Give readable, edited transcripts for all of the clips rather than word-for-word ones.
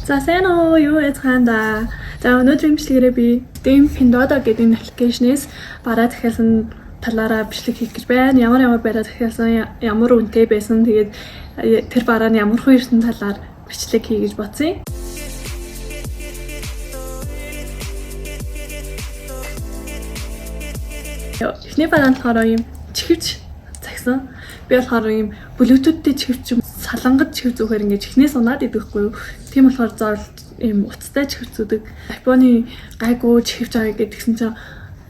За сайн уу юу яцгаанда. За өнөөдрийн бичлэгээрээ би Pinduoduo гэдэг аппликейшнээс бараа захиалсан талаараа бичлэг хийх гэж байна. Ямар бараа захиалсан, ямар үнэтэй байсан, тэгээд тэр бараа нь ямар хүн ирсэн талаар бичлэг хий гэж бодсон. Эхний бараа нь болохоор юм чихвч загсан. Би болохоор юм Bluetooth-тэй чихвч салангад чихвч зүүхээр ингэж эхнээс унаад идэхгүй юу. Тийм болохоор зоол юм уцтай чихвч зүүдэг. Японы гайгүй чихвч аа гэдгсэн чинь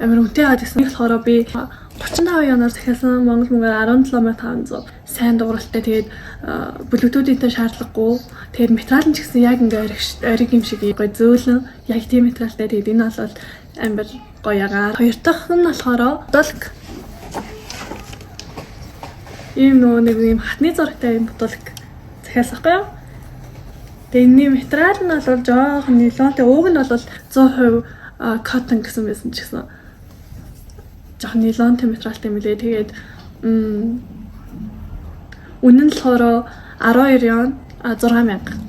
амар үнэтэй аа гэсэн. Тэгэхээр би 35 янаар захиалсан Монгол мөнгөөр 17500 сайн дууралтай. Тэгээд Bluetooth-тэй шаардлагагүй. Тэгээд материал нь ч гэсэн яг ингээ ориг юм шиг гоё зөөлөн яг тийм материалтай. Тэгээд энэ бол амар гоё ягаа. Хоёр дахь нь болохоор бодолк. Ийм нэг юм хатны зурагтай юм бодолк захиалсан байхгүй юу? Тэгээ энэ материал нь бол жоохон нилонтэй, ууг нь бол 100% cotton гэсэн байсан ч гэсэн жоохон нилонтэй материалтай юм лээ. Тэгээд үнэн нь болохоор 12 yen 6000.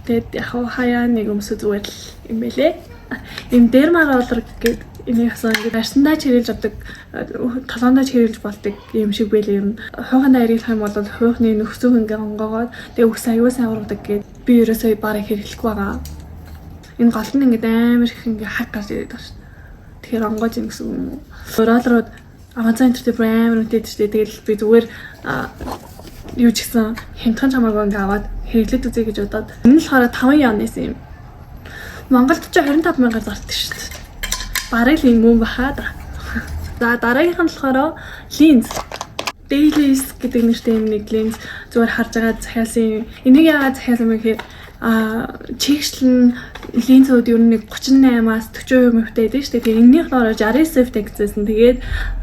Тэгээд яг хаяа нэг өмсө зүгээр л юм бэлээ. Им дермароолер гэдэг энийг хасан ингээд арсандаа чирэлж авдаг, толгоондоо чирэлж болдог юм шиг байлээ юм. Хуухандаа ирэх юм бол хуухны нөхцөг ингээ онгоогоод тэгээ үс аюу сайн ургадаг гэд би ерөөсөө барыг хэрэглэхгүй байгаа. Энэ голд нь ингээ амар их ингээ хаг гарч ирээд байна шүү дээ. Тэгэхээр онгоож юм гэсэн юм. Роллерууд Amazon интернет амар үнэтэй шүү дээ. Тэгэл би зүгээр юу ч гэсэн хямдхан чамаагүй ингээ аваад хэрэглээд үзье гэж бодоод. Энэ л болохоор 5 yen нэсэн юм. Монголд ч 25000 зардаг шүү дээ. Бараг л юм баха да. За дараагийнх нь болохоор линз. Dailies гэдэг нэртэй юм нэг линз зүгээр харж байгаа захиалсан. Энийг яагаад захиалсан бэ гэхээр чигшлэн линзүүд ер нь 38-аас 40% байдаг шүү дээ. Тэгээ энэний болохоор 69% гэсэн. Тэгээд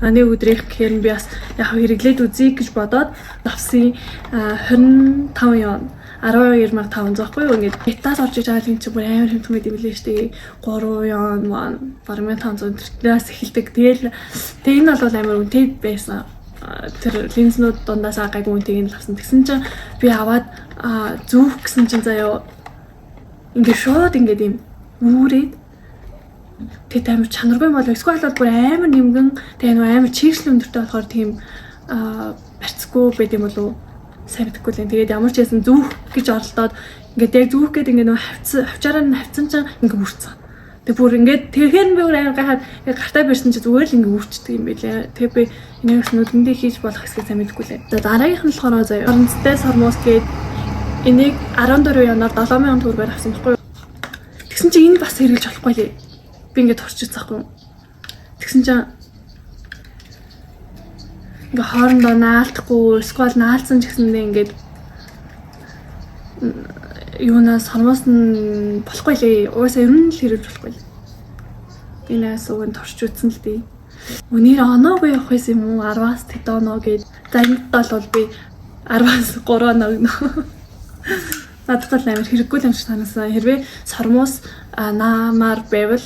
нэг өдрийнх гэхээр би бас яг хэрэглээд үзье гэж бодоод авсан 25 yen 12500 байхгүй юу ингээд бетаас орж иж байгаа линз чи бүр амар хэмтмэд юм лээ шүү дээ. 3 yen маань 3500 тэрнээс эхэлдэг. Тэгээ энэ бол амар үнэтэй байсан. Тэр линзнүүд дундаас гайгүй үнэтэйг нь авсан. Тэгсэн чинь би аваад зүүх гэсэн чинь заяа ингээд шууд ингээд юм үүрээд тэг амар чанаргүй болов. Эсвэл бол бүр амар нимгэн тэг амар чигшл өндөртэй болохоор тийм барьцгүй байд юм болов. Сайн мэдэхгүй л. Тэгээд ямар ч байсан зүүх гэж оролдоод ингээд яг зүүх гэдэг ингээд нөө хавчаараа нь хавцсан чинь ингээд үрцэн. Тэг бүр ингээд тэрхээр би өөр амар гахаад гартаа бирсэн чи зүгээр л ингээд үрчдэг юм байлаа. Тэг би энэс нүдэндээ хийж болох хэсгээ сайн мэдэхгүй л. За дараагийнх нь болохоор заяа. Оронцтой сормоос гээд энийг 14 янаар 7000 төгрөгөөр авсан байхгүй юу? Тэгсэн чи энэ бас хэрэглэж болохгүй лээ. Би ингээд турчиж заахгүй. Тэгсэн чи ингээ хоорондоо наалтахгүй, эсвэл наалцсан ч гэсэндээ ингээд юунаас сормоос нь болохгүй лээ. Уусаа ер нь л хэрэгж болохгүй лээ. Энэс уг нь турч үтсэн л дээ. Үнээр оноогүй явах байсан юм уу? 10-аас 7 оноо гээд. За энд бол би 10-аас 3 оноо гэнэ. Надад л амар хэрэггүй юм шиг санасан. Хэрвээ сормоос наамаар байвал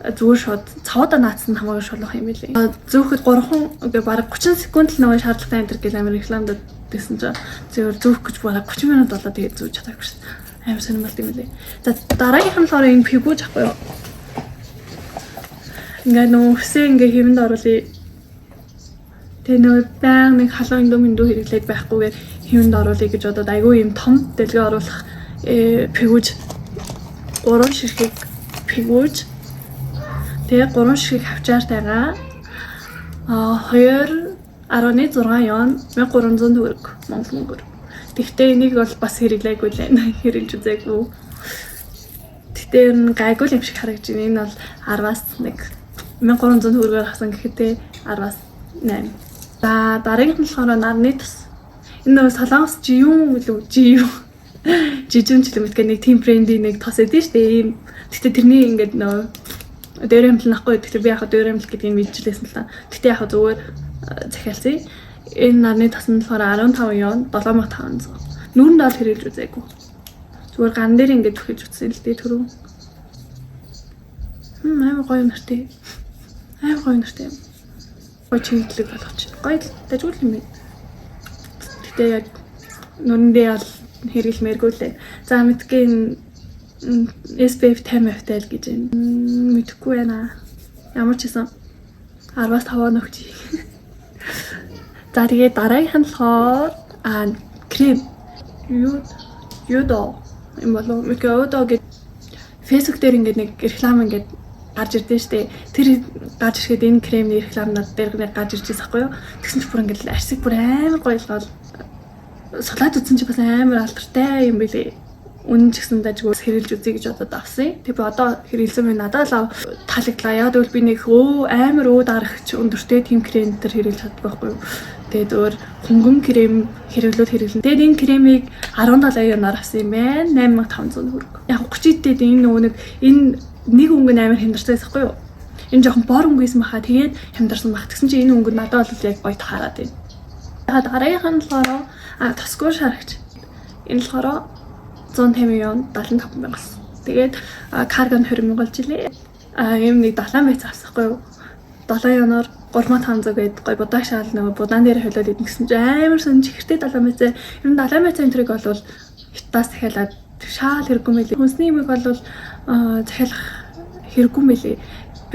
зүгээр шууд цавуудаа наацсан хамаагүй шулах юм билээ. Зүүхэд 3 үгүй бараг 30 секунд л нөгөө шаардлагатай энэ гэл амар рекламад гэсэн чинь зөвөр зүүх гэж бараг 30 минут болоод тэгээд зүүж чадаагүй шээ. Амар сонирмолт юм билээ. За дараагийнх нь болохоор энэ пигүүж ахгүй юу? Ингээ нөө өсөө ингээ хэвэнд оруулъя. Тэгээ нөө баян нэг халуун индүү хэрэглээд байхгүйгээр хэвэнд оруулъя гэж бодоод айгүй юм том дэлгээ оруулах пигүүж 3 ширхэг пигүүж тэгээ 3 ширхэг хавчаартайгаа 2.16 yen 1300 төгрөг Монгол мөнгөөр. Тэгтээ энийг бол бас хэрэглээгүй л байна. Хэрэгж үзээгүй. Тэгтээ энэ гайгүй юм шиг харагдаж байна. Энэ бол 10-аас 1300 төгрөгөөр авсан гэхдээ 10-аас 8. За дараагийнх нь болохоор нарны тус. Энэ нөгөө солонгос жиюн үлээ жижимчлэг мэтгэ нэг team brand-ийн нэг тос эдэн штэ ийм. Тэгтээ тэрний ингээд нөгөө дөрэмл нахгүй. Тэгтээ би яг дөрэмл гэдгийг мэдчихлээсэн л та. Тэгтээ яг зүгээр захиалцъя. Энэ нарны тос нь болохоор 15 yen 7500. Нүүрэнд бол хэрэглэж үзээгүй. Зүгээр ган дээр ингээд түхэж утсан л дээ түрүү. Амар гоё нэртэй. Амар гоё нэртэй. Гоё чиглэлэг болгоч. Гоё дажгүй юм байна. Тэгтээ яг нүрэндээ бол хэрэглэмээргүй лээ. За мэдгүй SPF 50 л гэж байна. Мэдэхгүй байна. Ямар ч гэсэн 10-аас 5 ногч. За тэгээд дараагийнх нь болохоор крем. Юдо юм болов Микоодо гэдэг Facebook дээр ингээд нэг реклам ингээд гарч ирдэ штэ. Тэр гарч ирэхэд энэ кремний рекламнууд дээр нэг гарч ирж байгаа байхгүй юу? Тэгсэн чинь бүр ингээд арсыг бүр амар гоёлгоод сулаад үзсэн чи бас амар алдартай юм билий. Үнэн ч гэсэн дажгүй хэрэлж үзье гэж бодоод авсан. Тэг би одоо хэрэлсэн байна. Надад л таалагдлаа. Яг л би нэг амар дарагч өндөртэй тэм крем төр хэрэлж чаддаг байхгүй юу? Тэгээд өөр хөнгөн крем хэрэглэн. Тэгээд энэ кремийг 17 янаар авсан юм байна. 8500 төгрөг. Яг 30-д энэ нөгөө энэ нэг өнгө амар хямдарсан байхгүй юу? Энэ жоохон бор өнгөйсэн баха. Тэгээд хямдарсан бах. Тэгсэн чинь энэ өнгө надад бол яг гоё таарад байна. Тэгээд дараагийнх нь болохоор тосгоо шарагч. Энэ болохоор 150 ён 75 мянгаас. Тэгээд каргон 20 мянган жилээ. Ийм нэг 70 байц авсахгүй юу? 7 янаар 3500 гээд гой будааг шаал нөгөө будаан дээр холиод идэх гэсэн чинь амар сон чихэртэй 70 байц. Ер нь 70 байцын энтриг бол хятадаас дахиалаад шаал хэрэггүй мэлээ. Хүнсний имийг бол захиалах хэрэггүй мэлээ.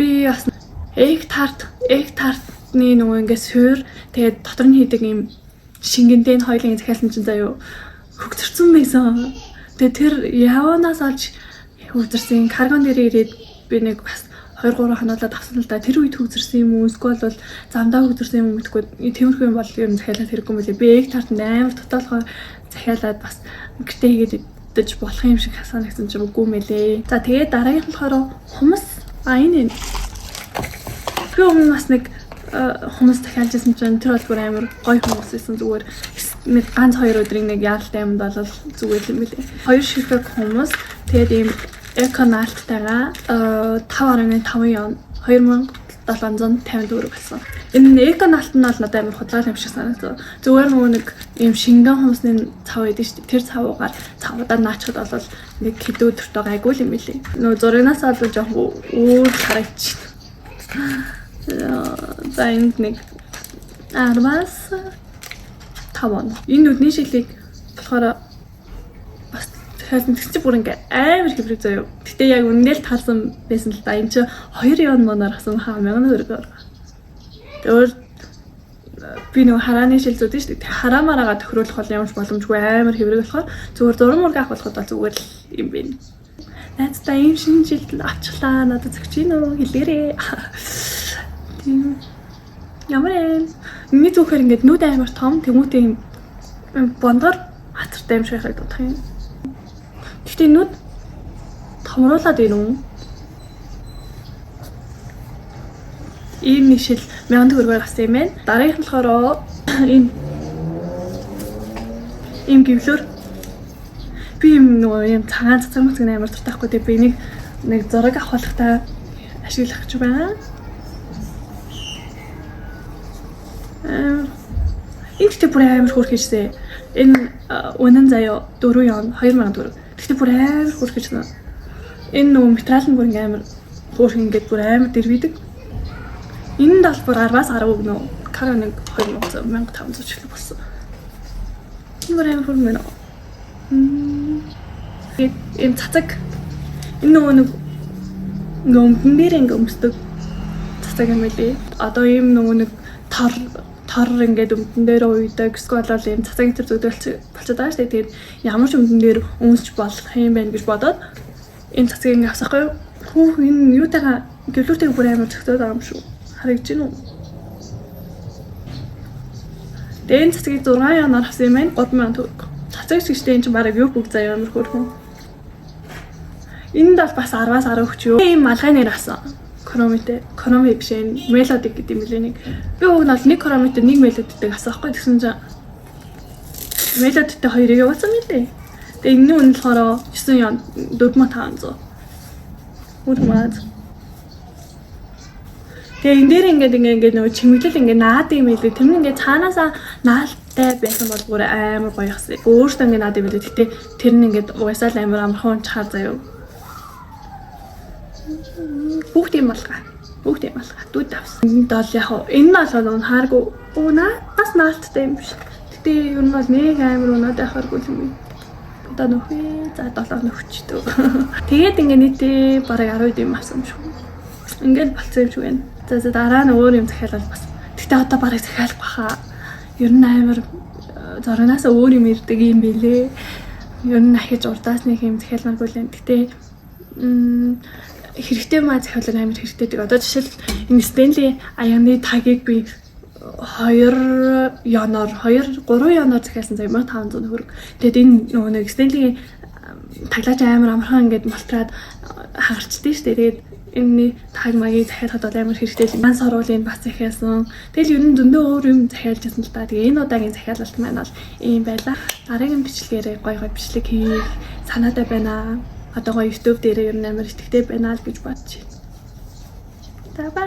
Би бас egg tart-ны нөгөө ингээд суур тэгээд дотор нь хийдэг ийм шингэнтэй хоёлын захиалсан чинь заяа хөгцөрсөн байсан. Тэгээ тэр яванаас олж хөгзөрсөн каргон дээр ирээд би нэг бас 2-3 хануулаад авсан л да. Тэр үед хөгзөрсөн юм уу эсвэл бол замдаа хөгзөрсөн юм гэдэггүй. Тиймэрхүү юм бол юм захиалаад хэрэггүй мөлий. Би egg tart-нд амар тоталгоо захиалаад бас гэртээ хийгээд идэж болох юм шиг санагдсан ч үгүй мэлээ. За тэгээд дараагийнх нь болохоор хумс. Энэ би өмнө бас нэг хумс дахиалжсэн чинь тэр бол бүр амар гоё хумс байсан зүгээр. Нэг ганц 2 өдрийн нэг яалтай юмд бол зүгээр юм билээ. 2 ширхэг хумс тэгээд ийм экональттайгаа 5.5 ён 2750 төгрөг болсон. Энэ эконалт нь бол надад амар худлаа юм шиг санагдав. Зүгээр нөгөө нэг ийм шингэн хумсны цав байдаг шүү дээ. Тэр цавуугаар цавуудаа наачхад бол нэг хэдэн өдөртөө гайгүй юм билээ. Нөгөө зурагнаас бол жоохон өөр харагч. За энд нэг 10-аас 5 он. Энэ нүдний шилийг болохоор бас дахиад тэгчих бүр ингээ амар хэврэг заяа. Гэтэ яг үнэндээ л таалсан байсан л да. Энд чи 2 ён моноор хасан 1000 төгрөгөөр. Тэр би нөгөө харааны шилзүүд шүү дээ. Хараамаараа тохируулах бол ямар ч боломжгүй амар хэврэг болохоор зүгээр зураг мураг авах болоход бол зүгээр л юм байна. Найзтай ийм шинэ жилд авчлаа. Надад зөвч ийн үү хэлээрээ. Тийм. Ямар миний зүгхээр ингээд нүд амар том тэмүүтэй юм бондор хатартай юм шиг харагдах юм. Гэхдээ нүд томруулаад ирэн. Ийм нэг шил 1000 төгрөгөөр авсан юм байна. Дараагийнх нь болохоор энэ ийм гэвлэр би юм нөгөө юм цагаан цацаг амар дуртайхгүй дээ. Би нэг зураг авах болохтай ашиглах гэж байна. Энэ ч бүр амар хөрх хийжсэн. Энэ үнэн заяа 4 ён 2000 төгрөг. Тэгтээ бүр амар хөрх хийжсэн. Энэ нөгөө материал нь бүр амар хөрх ингээд бүр амар дэрвэдэг. Энэ бол бүр 10-аас 10 өгнө. Караныг 2500 ч их болсон. Энэ бүр амар хөрх мэнэ. Энэ цацаг энэ нөгөө өмдөн дээр ингээд өмсдөг цацаг юм билий. Одоо ийм нөгөө нэг тор ингээд өмдөн дээр уудаг эсвэл бол ийм цацаг төр зүгдэлч болчиход байгаа шүү дээ. Тэгээд ямар ч өмдөн дээр өмсч болох юм байна гэж бодоод энэ цацгийг ингээд авсахгүй юу? Хөө энэ юутайгаа гэлүүртэй бүр амар зөгтөөд байгаа юм шүү. Харагдаж байна уу? Тэгээд энэ цацгийг 6 янаар авсан юм байна. 3000 төгрөг. Цацаг шигчтэй энэ чинь бараг юу бүгд заяа амар хөрхөн. Энд бол бас 10-аас 10 өгч юу. Ийм малгайнаар авсан. Кроми биш энэ мелодик гэдэг юм лээ нэг. Би уг нь бол нэг кромитэй нэг мелодитэй асаахгүй гэсэн чинь мелодитэй хоёрыг явуулсан юм лээ. Тэгээ энэ нь болохоор 9 ён 4500. Үрмээд. Тэгээ энэ дээр ингээд нөгөө чимэглэл ингээд наад юм лээ. Тэр нь ингээд цаанаасаа наалтай байсан бол бүр амар гоё хасаа. Өөртөө ингээд наад юм лээ. Гэтэ тэр нь ингээд угаасаа л амар амархан чахаа заяа. Бүгд юм алга. Дүүд авсан. Энд бол яг энэ бол хааргүй. Нас наалттай юм биш. Гэтэ ер нь бол нэг амар унаад байхааргүй юм. 5 нөхөө, за 7 нөхчдөө. Тэгээд ингээ нийтээ бараг 10 юм авсан юм шиг. Ингээл болцсон юм шиг байна. За дараа нь өөр юм захиалал бас. Гэтэ одоо бараг захиалах баха. Ер нь амар зурагнаас өөр юм ирдэг юм билээ. Ер нь ахиж урдаас нэг юм захиалмааргүй л. Гэтэ хэрэгтэй маа захиалал амар хэрэгтэй. Одоо жишээл энэ Стенли аяны тагийг би 3 янаар захиалсан за 1500 төгрөг. Тэгээд энэ нөгөө нэг Стенлийн таглаач амар амархан ингээд мултраад хагарчдээ шүү дээ. Тэгээд энэ таг магийг захиалахад бол амар хэрэгтэй юм. Манс оруулын бас захиалсан. Тэгэл ер нь зөндөө өөр юм захиалжсэн л да. Тэгээ энэ удаагийн захиалалт маань бол ийм байлаа. Дараагийн бичлэгээрээ гой бичлэг хийх санаатай байна. Одоо YouTube дээрээ ер нь амар ихтэй байна л гэж бодчих. За бай.